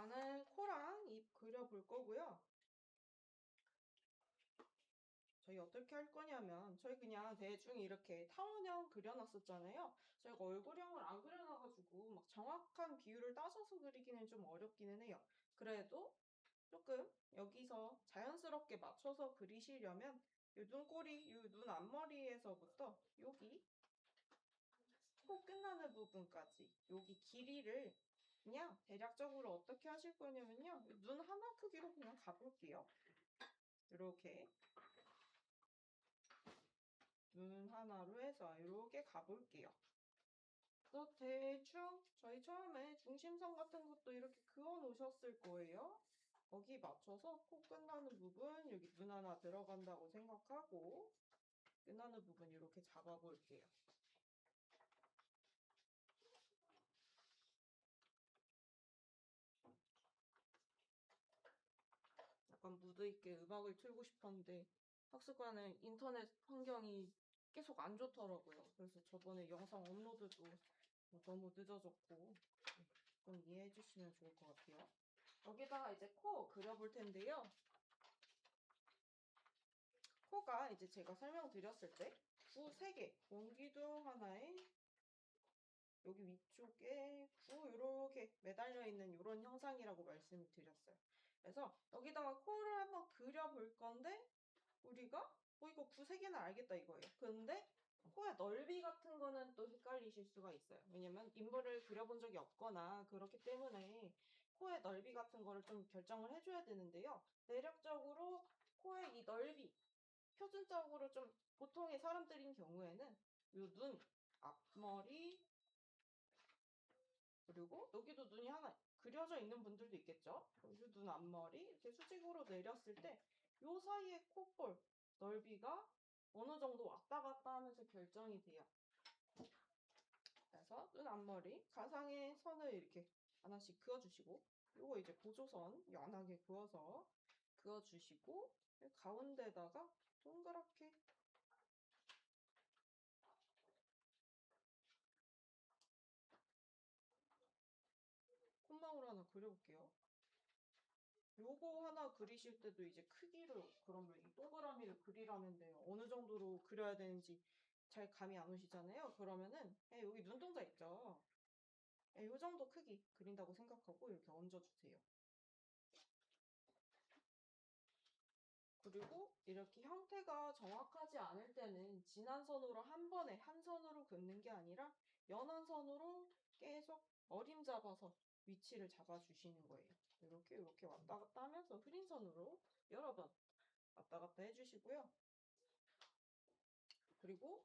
일단은 코랑 입 그려볼 거고요. 저희 어떻게 할 거냐면 저희 그냥 대충 이렇게 타원형 그려놨었잖아요. 저희가 얼굴형을 안 그려놔가지고 막 정확한 비율을 따져서 그리기는 좀 어렵기는 해요. 그래도 조금 여기서 자연스럽게 맞춰서 그리시려면 이 눈꼬리, 이 눈 앞머리에서부터 여기 코 끝나는 부분까지 여기 길이를 그냥 대략적으로 어떻게 하실 거냐면요. 눈 하나 크기로 그냥 가볼게요. 이렇게 눈 하나로 해서 이렇게 가볼게요. 또 대충 저희 처음에 중심선 같은 것도 이렇게 그어 놓으셨을 거예요. 거기 맞춰서 코 끝나는 부분 여기 눈 하나 들어간다고 생각하고 끝나는 부분 이렇게 잡아볼게요. 약간 무드 있게 음악을 틀고 싶었는데 학습관은 인터넷 환경이 계속 안 좋더라고요. 그래서 저번에 영상 업로드도 너무 늦어졌고 좀 이해해 주시면 좋을 것 같아요. 여기다가 이제 코 그려볼 텐데요. 코가 이제 제가 설명드렸을 때 구 3개, 원기둥 하나에 여기 위쪽에 구 이렇게 매달려 있는 이런 형상이라고 말씀을 드렸어요. 그래서 여기다가 코를 한번 그려볼 건데 우리가 이거 구 3개는 알겠다 이거예요. 근데 코의 넓이 같은 거는 또 헷갈리실 수가 있어요. 왜냐면 인물을 그려본 적이 없거나 그렇기 때문에 코의 넓이 같은 거를 좀 결정을 해줘야 되는데요. 대략적으로 코의 이 넓이 표준적으로 좀 보통의 사람들인 경우에는 이 눈, 앞머리, 그리고 여기도 눈이 하나 그려져 있는 분들도 있겠죠. 여기 눈 앞머리 이렇게 수직으로 내렸을 때 이 사이의 콧볼 넓이가 어느 정도 왔다 갔다 하면서 결정이 돼요. 그래서 눈 앞머리 가상의 선을 이렇게 하나씩 그어주시고 요거 이제 보조선 연하게 그어서 그어주시고 가운데다가 동그랗게 콧망울 하나 그려볼게요. 요거 하나 그리실 때도 이제 크기를 그러면 이 동그라미를 그리라는데 어느 정도로 그려야 되는지 잘 감이 안 오시잖아요. 그러면은 여기 눈동자 있죠. 요 정도 크기 그린다고 생각하고 이렇게 얹어주세요. 그리고 이렇게 형태가 정확하지 않을 때는 진한 선으로 한 번에 한 선으로 긋는 게 아니라 연한 선으로 계속 어림 잡아서 위치를 잡아주시는 거예요. 이렇게 왔다 갔다 하면서 흐린 선으로 여러 번 왔다 갔다 해주시고요. 그리고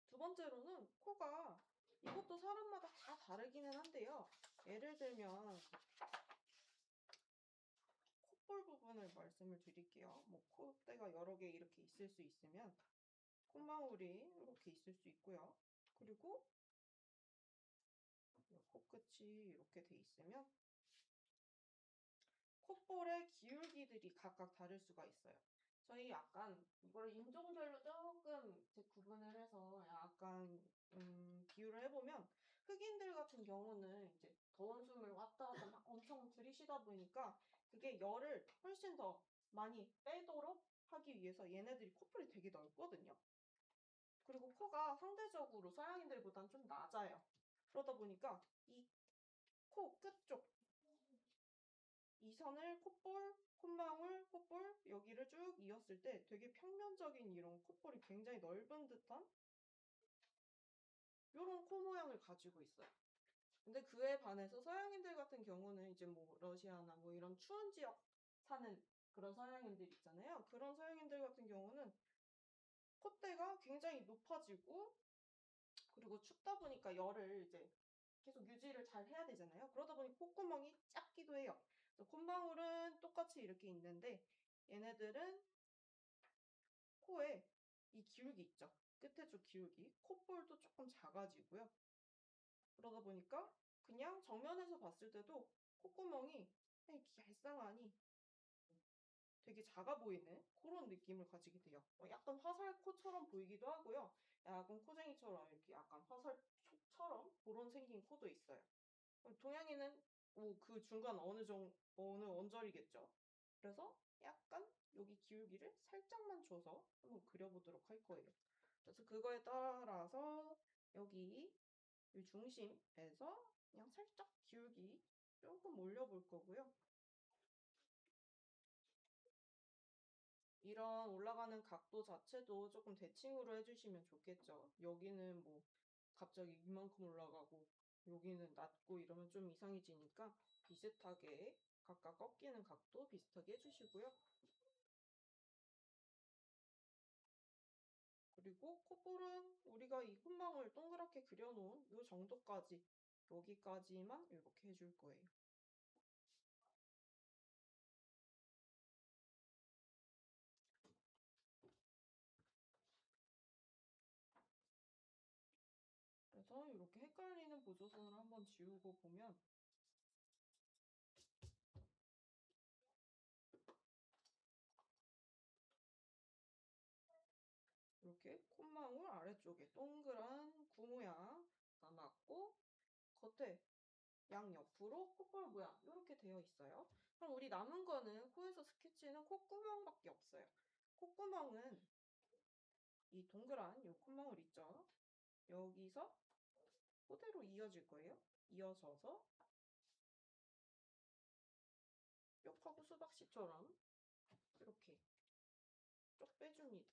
두 번째로는 코가 이것도 사람마다 다 다르기는 한데요. 예를 들면 콧볼 부분을 말씀을 드릴게요. 뭐 콧대가 여러 개 이렇게 있을 수 있으면 콧망울이 이렇게 있을 수 있고요. 그리고 코끝이 이렇게 돼 있으면 콧볼의 기울기들이 각각 다를 수가 있어요. 저희 약간 이걸 인종별로 조금 이제 구분을 해서 약간 비유를 해보면 흑인들 같은 경우는 이제 더운 숨을 왔다 갔다 막 엄청 들이쉬다 보니까 그게 열을 훨씬 더 많이 빼도록 하기 위해서 얘네들이 콧볼이 되게 넓거든요. 그리고 코가 상대적으로 서양인들보다는 좀 낮아요. 그러다 보니까 이 코 끝쪽 이 선을 콧볼, 콧망울, 콧볼 여기를 쭉 이었을 때 되게 평면적인 이런 콧볼이 굉장히 넓은 듯한 이런 코 모양을 가지고 있어요. 근데 그에 반해서 서양인들 같은 경우는 이제 뭐 러시아나 뭐 이런 추운 지역 사는 그런 서양인들 있잖아요. 그런 서양인들 같은 경우는 콧대가 굉장히 높아지고 그리고 춥다 보니까 열을 이제 계속 유지를 잘 해야 되잖아요. 그러다 보니 콧구멍이 작기도 해요. 콧망울은 똑같이 이렇게 있는데 얘네들은 코에 이 기울기 있죠. 끝에 쪽 기울기. 콧볼도 조금 작아지고요. 그러다 보니까 그냥 정면에서 봤을 때도 콧구멍이 이렇게 얄쌍하니 되게 작아 보이는 그런 느낌을 가지게 돼요. 약간 화살코처럼 보이기도 하고요. 약간 코쟁이처럼 이렇게 약간 화살촉처럼 그런 생긴 코도 있어요. 동양인은 그 중간 어느 언저리겠죠. 그래서 약간 여기 기울기를 살짝만 줘서 한번 그려보도록 할 거예요. 그래서 그거에 따라서 여기 이 중심에서 그냥 살짝 기울기 조금 올려볼 거고요. 이런 올라가는 각도 자체도 조금 대칭으로 해주시면 좋겠죠. 여기는 뭐 갑자기 이만큼 올라가고 여기는 낮고 이러면 좀 이상해지니까 비슷하게 각각 꺾이는 각도 비슷하게 해주시고요. 그리고 콧볼은 우리가 이 콧망울 동그랗게 그려놓은 이 정도까지 여기까지만 이렇게 해줄 거예요. 그래서 이렇게 헷갈리는 보조선을 한번 지우고 보면 이렇게 콧망울 아래쪽에 동그란 구 모양 남았고 겉에 양옆으로 콧볼 모양 이렇게 되어 있어요. 그럼 우리 남은 거는 코에서 스케치는 콧구멍밖에 없어요. 콧구멍은 이 동그란 요 콧망울 있죠? 여기서 그대로 이어질 거예요. 이어져서 뾱하고 수박씨처럼 이렇게 쭉 빼줍니다.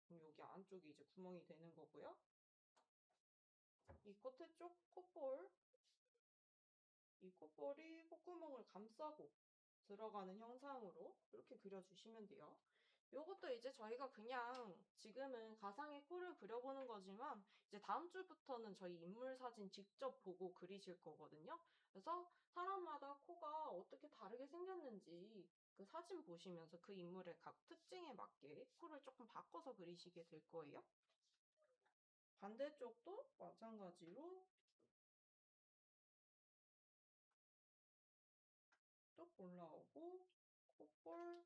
그럼 여기 안쪽이 이제 구멍이 되는 거고요. 이 겉에 쪽 이 콧볼이 콧구멍을 감싸고 들어가는 형상으로 이렇게 그려주시면 돼요. 요것도 이제 저희가 그냥 지금은 가상의 코를 그려보는 거지만 이제 다음 주부터는 저희 인물 사진 직접 보고 그리실 거거든요. 그래서 사람마다 코가 어떻게 다르게 생겼는지 그 사진 보시면서 그 인물의 각 특징에 맞게 코를 조금 바꿔서 그리시게 될 거예요. 반대쪽도 마찬가지로 쭉 올라오고 콧볼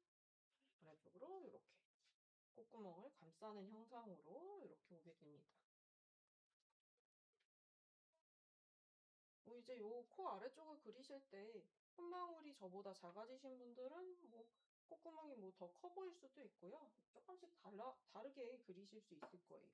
아래쪽으로 이렇게 콧구멍을 감싸는 형상으로 이렇게 오게 됩니다. 이제 요 코 아래쪽을 그리실 때 콧망울이 저보다 작아지신 분들은 뭐 콧구멍이 뭐 더 커 보일 수도 있고요. 조금씩 다르게 그리실 수 있을 거예요.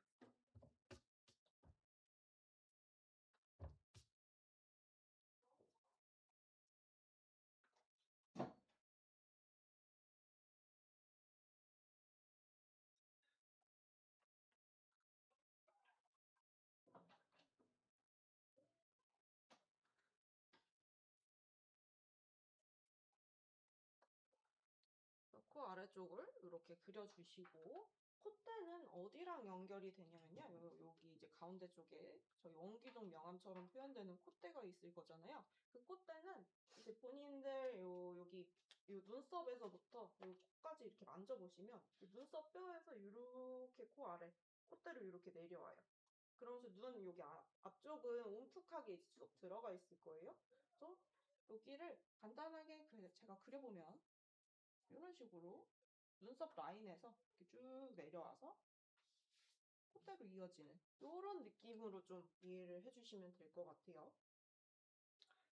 코 아래쪽을 이렇게 그려주시고 콧대는 어디랑 연결이 되냐면요. 여기 이제 가운데 쪽에 저희 원기둥 명암처럼 표현되는 콧대가 있을 거잖아요. 그 콧대는 이제 본인들 여기 눈썹에서부터 요 코까지 이렇게 만져보시면 눈썹 뼈에서 이렇게 코 아래 콧대로 이렇게 내려와요. 그러면서 눈 여기 앞쪽은 움푹하게 쭉 들어가 있을 거예요. 그래서 여기를 간단하게 제가 그려보면 이런 식으로 눈썹 라인에서 이렇게 쭉 내려와서 콧대로 이어지는 이런 느낌으로 좀 이해를 해주시면 될 것 같아요.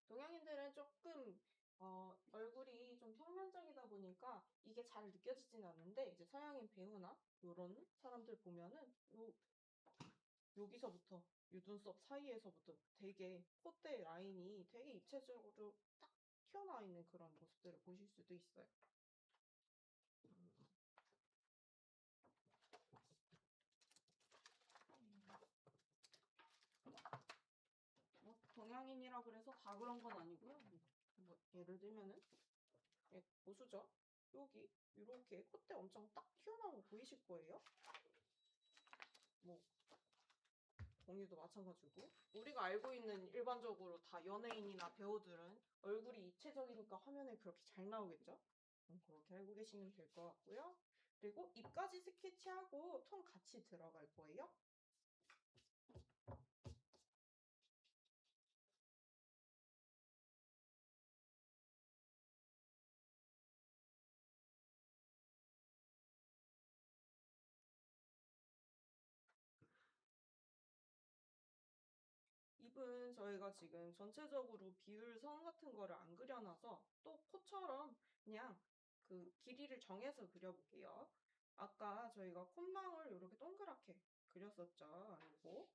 동양인들은 조금 얼굴이 좀 평면적이다 보니까 이게 잘 느껴지진 않는데 이제 서양인 배우나 이런 사람들 보면은 여기서부터 이 눈썹 사이에서부터 되게 콧대 라인이 되게 입체적으로 딱 튀어나와 있는 그런 모습들을 보실 수도 있어요. 동양인이라 그래서 다 그런 건 아니고요. 뭐 예를 들면은 보수죠. 여기 이렇게 콧대 엄청 딱 튀어나온 거 보이실 거예요. 뭐 공유도 마찬가지고 우리가 알고 있는 일반적으로 다 연예인이나 배우들은 얼굴이 입체적이니까 화면에 그렇게 잘 나오겠죠. 그렇게 알고 계시면 될 것 같고요. 그리고 입까지 스케치하고 톤 같이 들어갈 거예요. 잎은 저희가 지금 전체적으로 비율선 같은 거를 안 그려놔서 또 코처럼 그냥 그 길이를 정해서 그려볼게요. 아까 저희가 콧망울 이렇게 동그랗게 그렸었죠. 그리고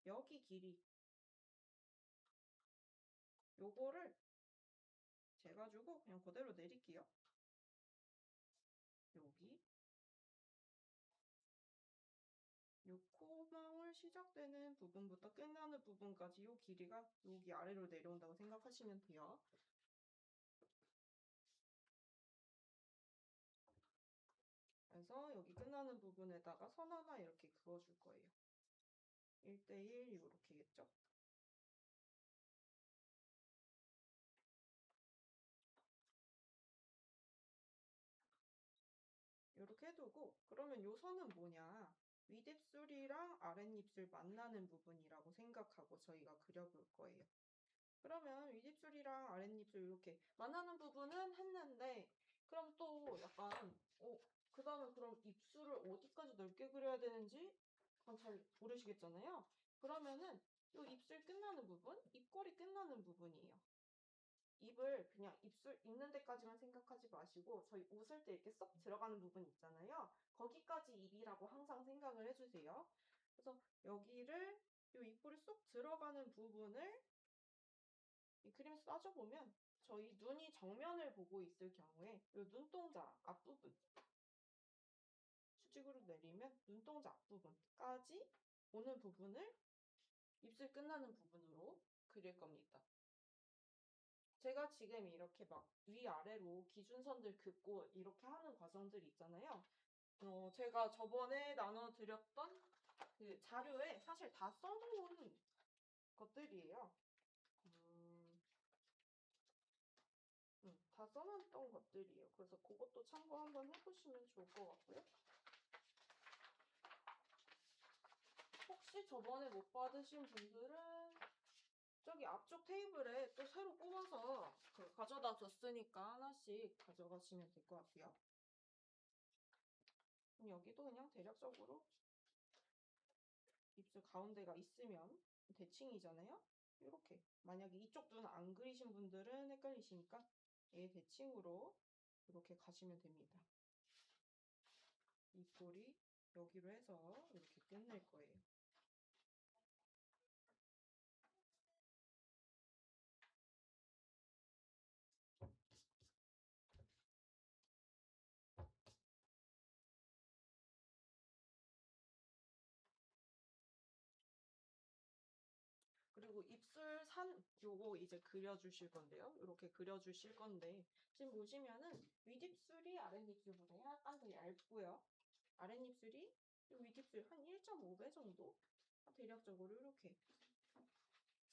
여기 길이 요거를 재가지고 그냥 그대로 내릴게요. 여기 요 코망울 시작되는 부분부터 끝나는 부분까지 요 길이가 여기 아래로 내려온다고 생각하시면 돼요. 그래서 여기 끝나는 부분에다가 선 하나 이렇게 그어줄 거예요. 1대1 이렇게겠죠? 이렇게 해두고 그러면 요 선은 뭐냐? 윗입술이랑 아랫입술 만나는 부분이라고 생각하고 저희가 그려볼 거예요. 그러면 윗입술이랑 아랫입술 이렇게 만나는 부분은 했는데 그럼 또 약간 그 다음에 그럼 입술을 어디까지 넓게 그려야 되는지 그건 잘 모르시겠잖아요. 그러면은 요 입술 끝나는 부분, 입꼬리 끝나는 부분이에요. 입을 그냥 입술 있는 데까지만 생각하지 마시고 저희 웃을 때 이렇게 쏙 들어가는 부분 있잖아요. 거기까지 입이라고 항상 생각을 해주세요. 그래서 여기를 이 입꼬리 쏙 들어가는 부분을 이 그림에서 따져보면 저희 눈이 정면을 보고 있을 경우에 이 눈동자 앞부분 수직으로 내리면 눈동자 앞부분까지 오는 부분을 입술 끝나는 부분으로 그릴 겁니다. 제가 지금 이렇게 막 위아래로 기준선들 긋고 이렇게 하는 과정들이 있잖아요. 제가 저번에 나눠드렸던 그 자료에 사실 다 써놓은 것들이에요. 다 써놨던 것들이에요. 그래서 그것도 참고 한번 해보시면 좋을 것 같고요. 혹시 저번에 못 받으신 분들은 저기 앞쪽 테이블에 또 새로 뽑아서 가져다 줬으니까 하나씩 가져가시면 될 것 같아요. 그럼 여기도 그냥 대략적으로 입술 가운데가 있으면 대칭이잖아요. 이렇게 만약에 이쪽 눈 안 그리신 분들은 헷갈리시니까 얘 대칭으로 이렇게 가시면 됩니다. 입꼬리 여기로 해서 이렇게 끝낼 거예요. 그리고 입술 산 요거 이제 그려주실 건데요. 이렇게 그려주실 건데 지금 보시면은 윗입술이 아랫입술보다 약간 더 얇고요. 아랫입술이 윗입술 한 1.5배 정도 대략적으로 이렇게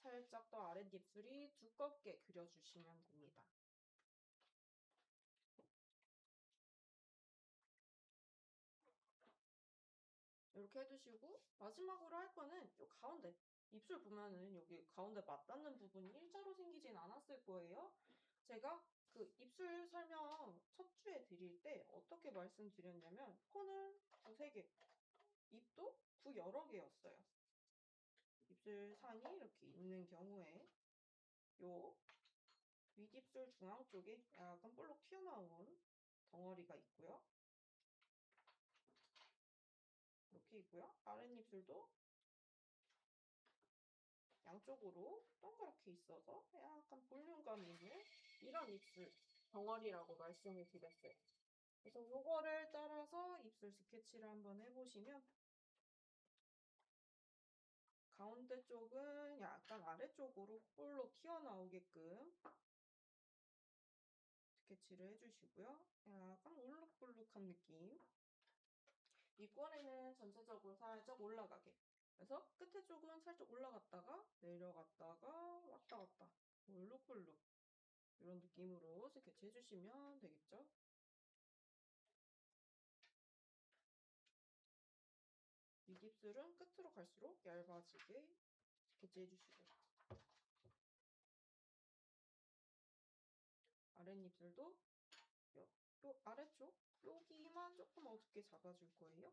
살짝 더 아랫입술이 두껍게 그려주시면 됩니다. 이렇게 해두시고 마지막으로 할 거는 요 가운데 입술 보면은 여기 가운데 맞닿는 부분이 일자로 생기진 않았을 거예요. 제가 그 입술 설명 첫 주에 드릴 때 어떻게 말씀드렸냐면 코는 두세 개, 입도 두 여러 개였어요. 입술 산이 이렇게 있는 경우에 요 윗입술 중앙 쪽에 약간 볼록 튀어나온 덩어리가 있고요. 이렇게 있고요. 아랫입술도 양쪽으로 동그랗게 있어서 약간 볼륨감 있는 이런 입술 덩어리라고 말씀을 드렸어요. 그래서 요거를 따라서 입술 스케치를 한번 해보시면 가운데 쪽은 약간 아래쪽으로 볼록 튀어나오게끔 스케치를 해주시고요. 약간 울룩불룩한 느낌. 입꼬리는 전체적으로 살짝 올라가게. 그래서 끝에 쪽은 살짝 올라갔다가 내려갔다가 왔다 갔다 울룩불룩 이런 느낌으로 스케치 해주시면 되겠죠. 윗입술은 끝으로 갈수록 얇아지게 스케치 해주시고 아랫입술도 요 아래쪽 여기만 조금 어둡게 잡아줄 거예요.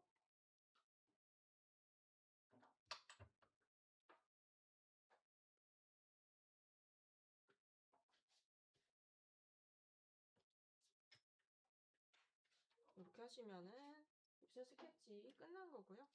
이렇게 하시면은 입술 스케치 끝난 거고요.